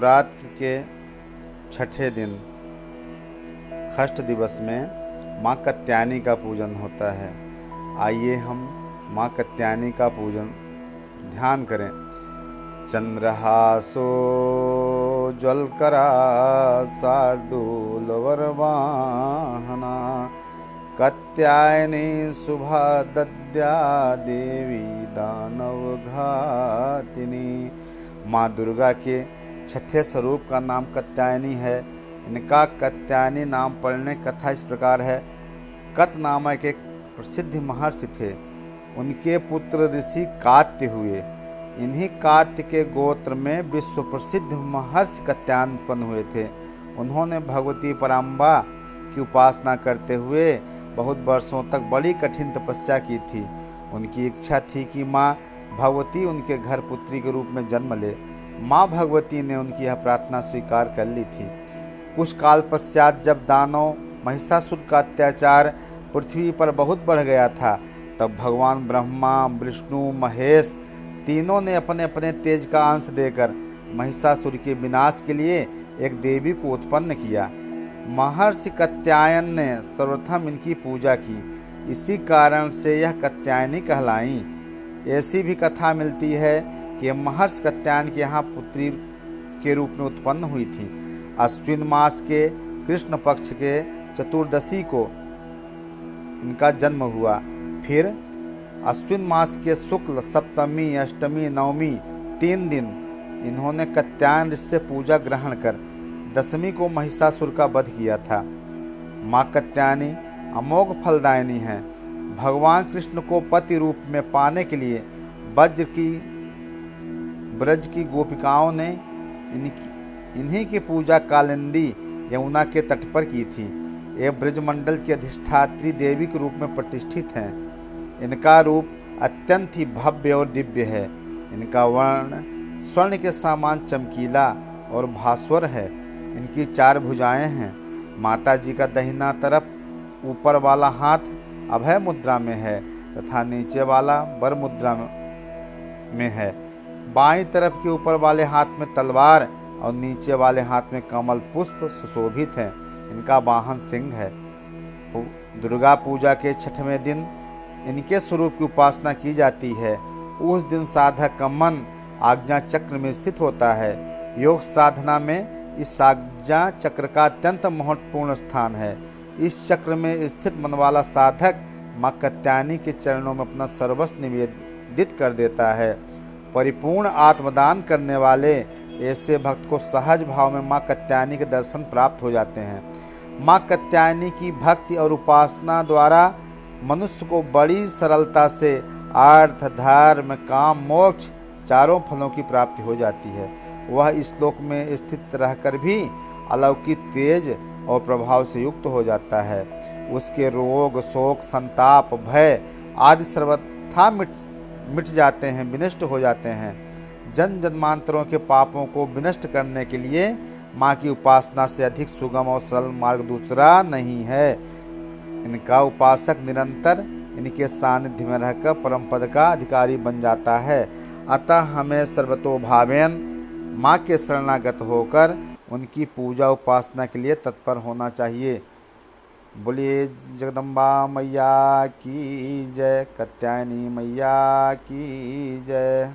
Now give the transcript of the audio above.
नवरात्र के छठे दिन षष्ठ दिवस में माँ कात्यायनी का पूजन होता है। आइए हम माँ कात्यायनी का पूजन ध्यान करें। चंद्रहासो ज्वलकरा शार्दूलवरवाहना कात्यायनी शुभा दद्या देवी दानवघातिनी। माँ दुर्गा के छठे स्वरूप का नाम कात्यायनी है। इनका कात्यायनी नाम पढ़ने कथा इस प्रकार है। कत नामक एक प्रसिद्ध महर्षि थे। उनके पुत्र ऋषि कात्य हुए। इन्हीं कात्य के गोत्र में विश्व प्रसिद्ध महर्षि कात्यायन उत्पन्न हुए थे। उन्होंने भगवती पराम्बा की उपासना करते हुए बहुत वर्षों तक बड़ी कठिन तपस्या की थी। उनकी इच्छा थी कि माँ भगवती उनके घर पुत्री के रूप में जन्म ले। माँ भगवती ने उनकी यह प्रार्थना स्वीकार कर ली थी। कुछ काल पश्चात जब दानव महिषासुर का अत्याचार पृथ्वी पर बहुत बढ़ गया था, तब भगवान ब्रह्मा, विष्णु, महेश तीनों ने अपने अपने तेज का अंश देकर महिषासुर के विनाश के लिए एक देवी को उत्पन्न किया। महर्षि कात्यायन ने सर्वप्रथम इनकी पूजा की। इसी कारण से यह कात्यायनी कहलाई। ऐसी भी कथा मिलती है कि महर्षि कात्यायन के यहाँ पुत्री के रूप में उत्पन्न हुई थी। अश्विन मास के कृष्ण पक्ष के चतुर्दशी को इनका जन्म हुआ। फिर अश्विन मास के शुक्ल सप्तमी, अष्टमी, नवमी 3 दिन इन्होंने कात्यायन ऋषि से पूजा ग्रहण कर दशमी को महिषासुर का वध किया था। माँ कात्यायनी अमोघ फलदायिनी है। भगवान कृष्ण को पति रूप में पाने के लिए ब्रज की गोपिकाओं ने इन्हीं की पूजा कालिंदी यमुना के तट पर की थी। ये ब्रजमंडल की अधिष्ठात्री देवी के रूप में प्रतिष्ठित हैं। इनका रूप अत्यंत ही भव्य और दिव्य है। इनका वर्ण स्वर्ण के समान चमकीला और भास्वर है। इनकी 4 भुजाएं हैं। माता जी का दाहिना तरफ ऊपर वाला हाथ अभय मुद्रा में है तथा नीचे वाला वर मुद्रा में है। बाईं तरफ के ऊपर वाले हाथ में तलवार और नीचे वाले हाथ में कमल पुष्प सुशोभित हैं। इनका वाहन सिंह है। दुर्गा पूजा के छठवें दिन इनके स्वरूप की उपासना की जाती है। उस दिन साधक का मन आज्ञा चक्र में स्थित होता है। योग साधना में इस आज्ञा चक्र का अत्यंत महत्वपूर्ण स्थान है। इस चक्र में स्थित मन वाला साधक माँ कात्यायनी के चरणों में अपना सर्वस्व निवेदित कर देता है। परिपूर्ण आत्मदान करने वाले ऐसे भक्त को सहज भाव में माँ कात्यायनी के दर्शन प्राप्त हो जाते हैं। माँ कात्यायनी की भक्ति और उपासना द्वारा मनुष्य को बड़ी सरलता से अर्थ, धर्म, काम, मोक्ष 4 फलों की प्राप्ति हो जाती है। वह इस लोक में स्थित रहकर भी अलौकिक तेज और प्रभाव से युक्त हो जाता है। उसके रोग, शोक, संताप, भय आदि सर्वथा मिट जाते हैं, विनष्ट हो जाते हैं। जन्मांतरों के पापों को विनष्ट करने के लिए माँ की उपासना से अधिक सुगम और सरल मार्ग दूसरा नहीं है। इनका उपासक निरंतर इनके सानिध्य में रहकर परम पद का अधिकारी बन जाता है। अतः हमें सर्वतोभावेन माँ के शरणागत होकर उनकी पूजा उपासना के लिए तत्पर होना चाहिए। बोलिए जगदम्बा मैया की जय, कात्यायनी मैया की जय।